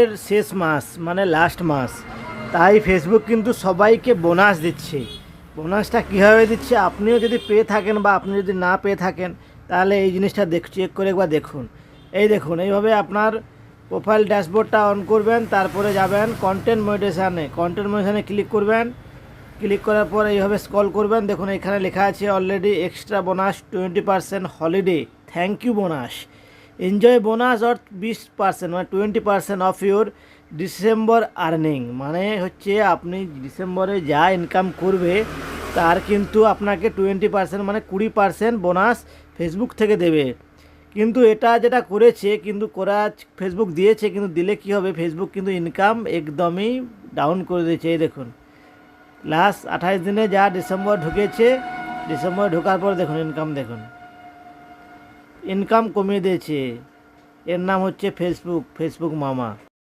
এর শেষ মাস মানে লাস্ট মাস, তাই ফেসবুক কিন্তু সবাইকে বোনাস দিচ্ছে। বোনাসটা কীভাবে দিচ্ছে, আপনিও যদি পেয়ে থাকেন বা আপনি যদি না পেয়ে থাকেন তাহলে এই জিনিসটা চেক করে একবার দেখুন। এই দেখুন, এইভাবে আপনার প্রোফাইল ড্যাশবোর্ডটা অন করবেন, তারপরে যাবেন কন্টেন্ট মনিটাইজেশনে ক্লিক করবেন। ক্লিক করার পর এইভাবে স্ক্রল করবেন, দেখুন এখানে লেখা আছে already extra bonus 20% holiday thank you bonus enjoy bonus or 20% মানে 20% অফ ইউর ডিসেম্বর আর্নিং। মানে হচ্ছে আপনি ডিসেম্বরে যা ইনকাম করবে তার কিন্তু আপনাকে 20% মানে 20% বোনাস ফেসবুক থেকে দেবে। কিন্তু এটা যেটা করেছে কিন্তু ফেসবুক দিয়েছে, কিন্তু দিলে কি হবে, ফেসবুক কিন্তু ইনকাম একদমই ডাউন করে দিয়েছে। এই দেখুন লাস্ট 28 দিনে যা ডিসেম্বর ঢুকেছে, ডিসেম্বর ঢোকার পর দেখুন ইনকাম কমিয়ে দিয়েছে। এর নাম হচ্ছে ফেসবুক মামা।